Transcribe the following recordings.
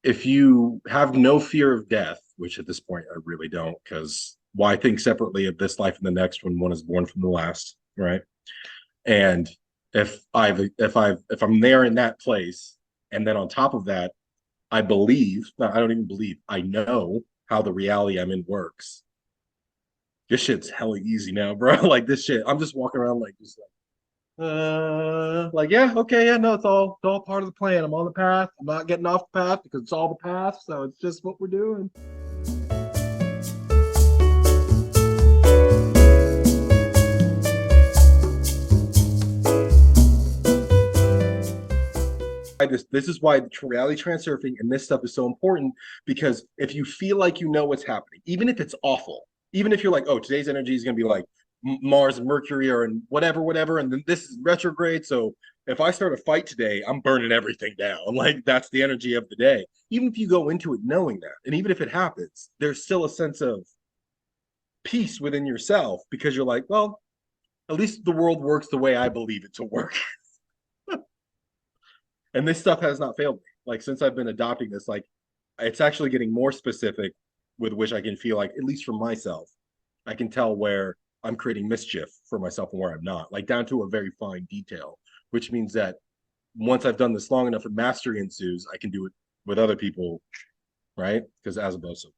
if you have no fear of death, which at this point I really don't, because why think separately of this life and the next when one is born from the last, right? And if I'm there in that place, and then on top of that, I believe, no, I don't even believe, I know how the reality I'm in works. This shit's hella easy now, bro. Like this shit, I'm just walking around like just like yeah, okay, yeah, no, it's all part of the plan. I'm on the path. I'm not getting off the path because it's all the path. So it's just what we're doing. This is why reality transurfing and this stuff is so important, because if you feel like you know what's happening, even if it's awful, even if you're like, oh, today's energy is going to be like Mars and Mercury or and whatever, and then this is retrograde. So if I start a fight today, I'm burning everything down. Like that's the energy of the day. Even if you go into it knowing that, and even if it happens, there's still a sense of peace within yourself because you're like, well, at least the world works the way I believe it to work. And this stuff has not failed me. Like since I've been adopting this, like it's actually getting more specific with which I can feel like, at least for myself, I can tell where I'm creating mischief for myself and where I'm not, like down to a very fine detail, which means that once I've done this long enough and mastery ensues, I can do it with other people, right? Because as opposed to,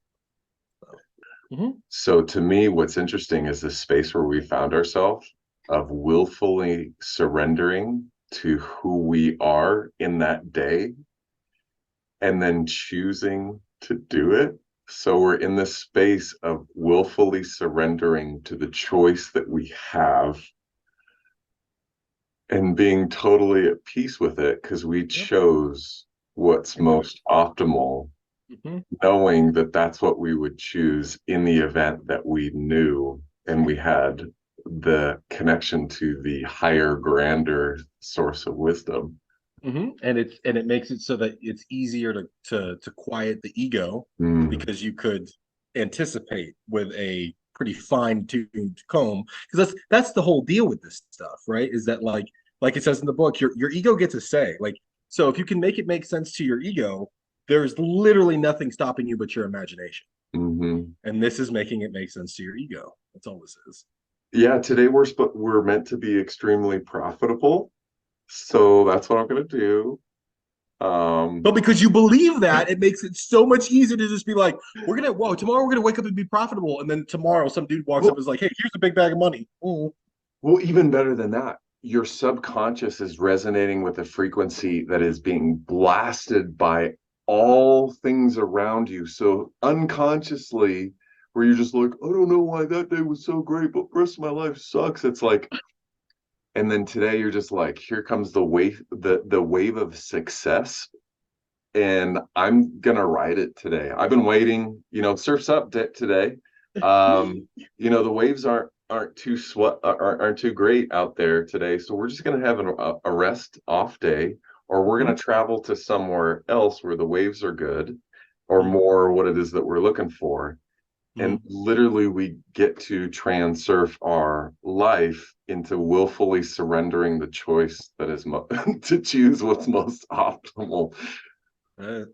so. Mhm. So to me, what's interesting is the space where we found ourselves of willfully surrendering to who we are in that day and then choosing to do it. So we're in this space of willfully surrendering to the choice that we have and being totally at peace with it because we Yep. chose what's most optimal, Mhm. knowing that that's what we would choose in the event that we knew and we had the connection to the higher, grander source of wisdom. And it makes it so that it's easier to quiet the ego Mm. because you could anticipate with a pretty fine-tuned comb, because that's the whole deal with this stuff, right? Is that like it says in the book, your ego gets a say. Like so if you can make it make sense to your ego, there's literally nothing stopping you but your imagination. Hmm. And this is making it make sense to your ego. That's all this is. Yeah, today we're meant to be extremely profitable, so that's what I'm gonna do. But Um, because you believe that, it makes it so much easier to just be like, whoa, tomorrow we're gonna wake up and be profitable. And then tomorrow some dude walks up well, and is like, hey, here's a big bag of money. Mm. well, even better than that, your subconscious is resonating with a frequency that is being blasted by all things around you. So unconsciously, where you're just like, I don't know why that day was so great, but the rest of my life sucks. It's like, and then today you're just like, here comes the wave of success, and I'm gonna ride it today. I've been waiting, surf's up today. The waves aren't too aren't too great out there today, so we're just gonna have a rest off day, or we're gonna Mhm. travel to somewhere else where the waves are good, or Mhm. more what it is that we're looking for. And Mhm. literally, we get to transurf our life into willfully surrendering the choice that is to choose what's most optimal. Uh,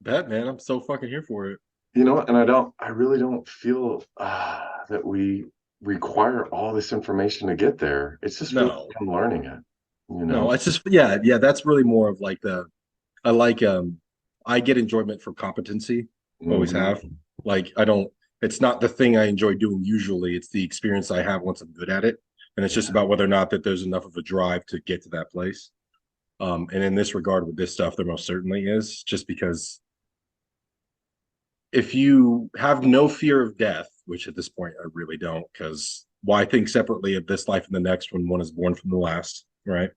Bet, man, I'm so fucking here for it. And I really don't feel that we require all this information to get there. It's just really No, fun learning it, you no, know? it's just yeah. That's really more of like the I like I get enjoyment from competency, always have. Hmm. Like I don't it's not the thing I enjoy doing usually. It's the experience I have once I'm good at it. And it's just Yeah. about whether or not that there's enough of a drive to get to that place. And in this regard with this stuff, there most certainly is, just because if you have no fear of death, which at this point I really don't, because why think separately of this life and the next when one is born from the last, right?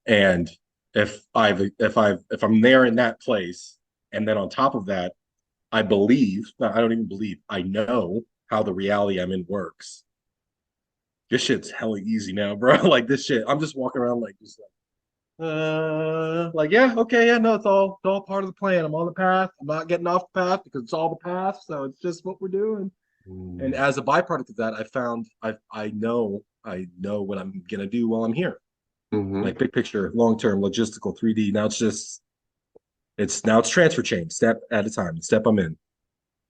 And if I'm there in that place, and then on top of that, I believe, no, I don't even believe, I know how the reality I'm in works. This shit's hella easy now, bro. Like this shit, I'm just walking around like just like yeah, okay, yeah, no, it's all part of the plan. I'm on the path. I'm not getting off the path because it's all the path. So it's just what we're doing. And Mm. as a byproduct of that, I know what I'm gonna do while I'm here. Hmm. Like big picture, long term, logistical, 3D. Now it's just It's transfer chain, step at a time, the step I'm in.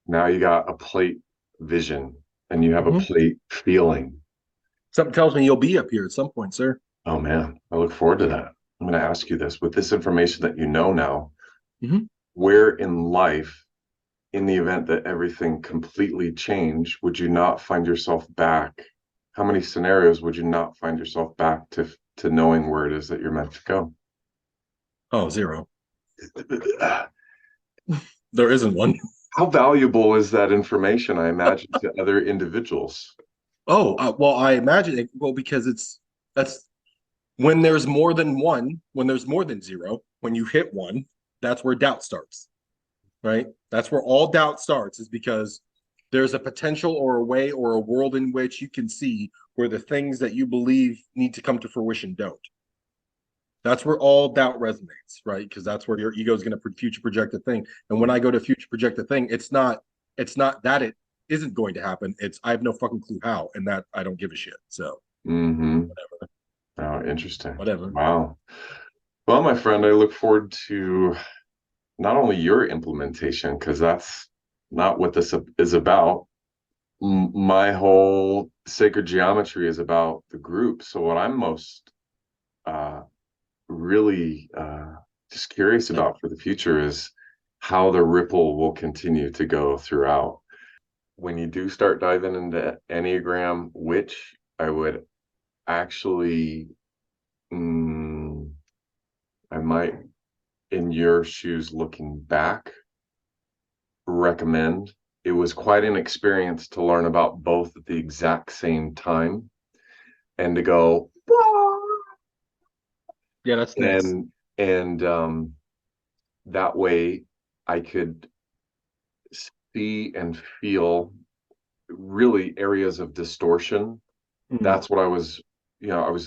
Now you got a plate vision and you have a Mhm. plate feeling. Something tells me you'll be up here at some point, sir. Oh man, I look forward to that. I'm going to ask you this with this information that you know now, Mhm. where in life, in the event that everything completely changed, would you not find yourself back? How many scenarios would you not find yourself back to knowing where it is that you're meant to go? Oh, zero. There isn't one. How valuable is that information, I imagine, to other individuals? Oh, well, I imagine it, well, because that's when there's more than one, when there's more than zero, when you hit one, that's where doubt starts, right? That's where all doubt starts, is because there's a potential or a way or a world in which you can see where the things that you believe need to come to fruition don't. That's where all doubt resonates, right? Because that's where your ego is going to future project a thing. And when I go to future project a thing, it's not that it isn't going to happen. It's I have no fucking clue how, and that I don't give a shit. So Mm-hmm. whatever, Oh, interesting. whatever. Wow. Well, my friend, I look forward to not only your implementation, because that's not what this is about. My whole sacred geometry is about the group. So what I'm most uh, really just curious Yep. about for the future is how the ripple will continue to go throughout. When you do start diving into Enneagram, which I would actually, mm, I might, in your shoes looking back, recommend. It was quite an experience to learn about both at the exact same time and to go, Yeah, that's nice. and that way I could see and feel really areas of distortion. Mm, That's what I was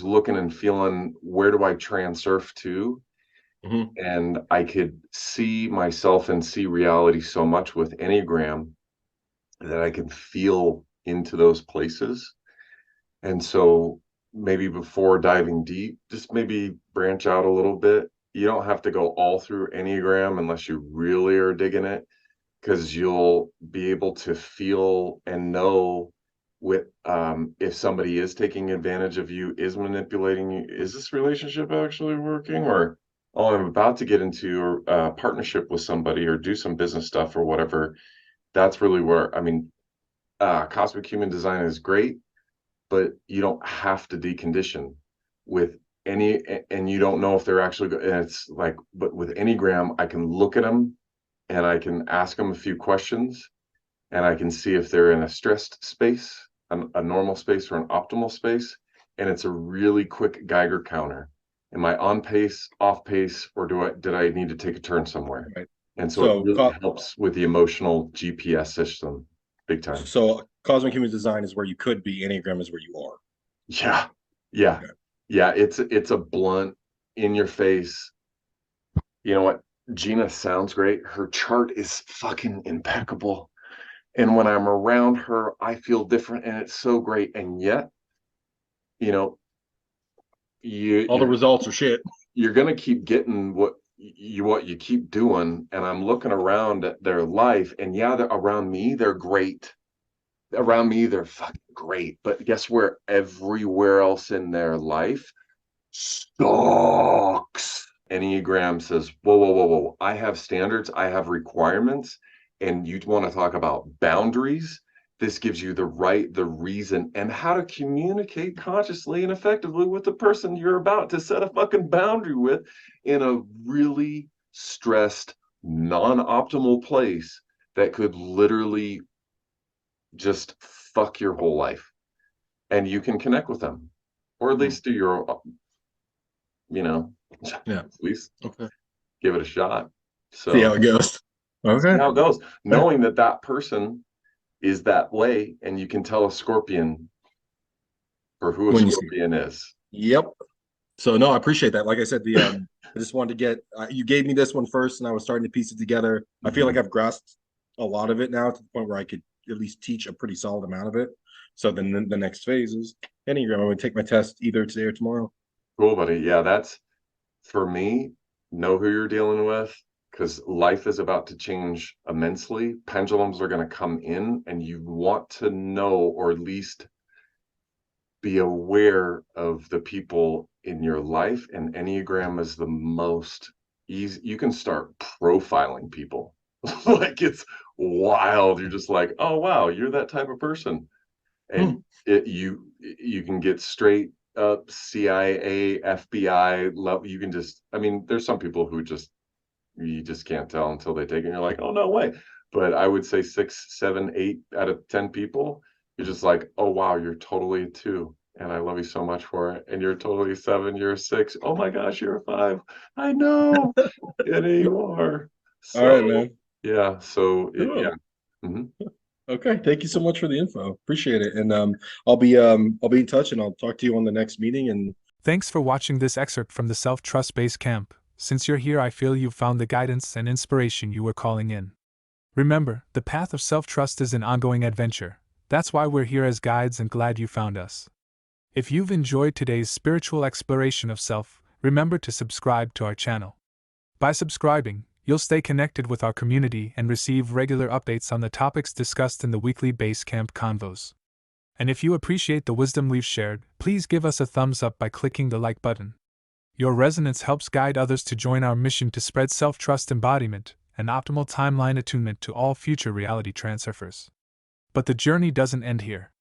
looking and feeling, where do I transurf to? mhm. And I could see myself and see reality so much with Enneagram that I can feel into those places. And so maybe before diving deep, just maybe branch out a little bit. You don't have to go all through Enneagram unless you really are digging it, because you'll be able to feel and know with if somebody is taking advantage of you, is manipulating you, is this relationship actually working, or oh, I'm about to get into a partnership with somebody or do some business stuff or whatever. That's really where, I mean, cosmic human design is great, but you don't have to decondition with any, and you don't know if they're actually, and it's like, but with Enneagram, I can look at them and I can ask them a few questions and I can see if they're in a stressed space, a normal space, or an optimal space. And it's a really quick Geiger counter. Am I on pace, off pace, or did I need to take a turn somewhere? Right. And so it So, really helps with the emotional GPS system, big time. cosmic human design is where you could be. Enneagram is where you are. Yeah, yeah, Okay. yeah. It's a blunt, in your face. You know what? Gina sounds great. Her chart is fucking impeccable. And when I'm around her, I feel different, and it's so great. And yet, you know, you All the you're results are shit. you're gonna keep getting what you keep doing. And I'm looking around at their life, and yeah, around me, they're great. Around me, they're fucking great. But guess where? Everywhere else in their life sucks. Enneagram says, whoa, whoa, whoa, whoa. I have standards, I have requirements, and you want to talk about boundaries. This gives you the reason, and how to communicate consciously and effectively with the person you're about to set a fucking boundary with in a really stressed, non optimal place that could literally just fuck your whole life. And you can connect with them, or at Mm, least do your, you know, yeah. at least Okay. give it a shot. See how So it goes. see Okay. how it goes, Yeah. knowing that that person is that way, and you can tell a Scorpion for who a When you see it. Scorpion is. Yep. So no, I appreciate that. Like I said, the I just wanted to get you gave me this one first, and I was starting to piece it together. I feel like Mhm. I've grasped a lot of it now to the point where I could at least teach a pretty solid amount of it. So then the next phase is Enneagram. I'm going to take my test either today or tomorrow. Cool, buddy. Yeah, that's for me. Know who you're dealing with. because life is about to change immensely. Pendulums are going to come in, and you want to know, or at least be aware of the people in your life. And Enneagram is the most easy. You can start profiling people. Like, it's wild. You're just like, oh wow, you're that type of person. Hmm. And you can get straight up CIA, FBI level. You can just, I mean, there's some people who just, you just can't tell until they take it, and you're like, oh no way. But I would say 6, 7, 8 out of 10 people, you're just like, oh wow, you're totally a 2, and I love you so much for it. And you're totally a 7, you're a 6. Oh my gosh, you're a 5. I know. And you are. All right, So man. yeah, so yeah. Cool. Mhm. Okay. Thank you so much for the info. Appreciate it. And I'll be in touch and I'll talk to you on the next meeting. And Thanks for watching this excerpt from the Self-Trust Base Camp. Since you're here, I feel you've found the guidance and inspiration you were calling in. Remember, the path of self-trust is an ongoing adventure. That's why we're here as guides and glad you found us. If you've enjoyed today's spiritual exploration of self, remember to subscribe to our channel. By subscribing, you'll stay connected with our community and receive regular updates on the topics discussed in the weekly Base Camp Convos. And if you appreciate the wisdom we've shared, please give us a thumbs up by clicking the like button. Your resonance helps guide others to join our mission to spread self-trust embodiment and optimal timeline attunement to all future reality transurfers. But the journey doesn't end here.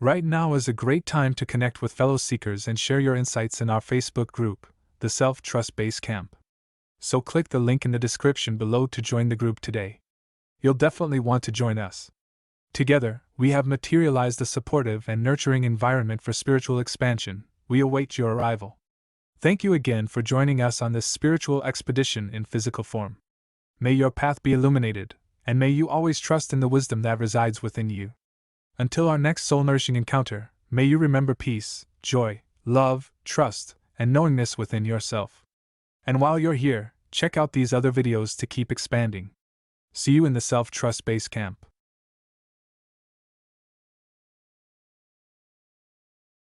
Right now is a great time to connect with fellow seekers and share your insights in our Facebook group, the Self-Trust Base Camp. So click the link in the description below to join the group today. You'll definitely want to join us. Together, we have materialized a supportive and nurturing environment for spiritual expansion. We await your arrival. Thank you again for joining us on this spiritual expedition in physical form. May your path be illuminated, and may you always trust in the wisdom that resides within you. Until our next soul-nourishing encounter, may you remember peace, joy, love, trust, and knowingness within yourself. And while you're here, check out these other videos to keep expanding. See you in the Self-Trust Base Camp.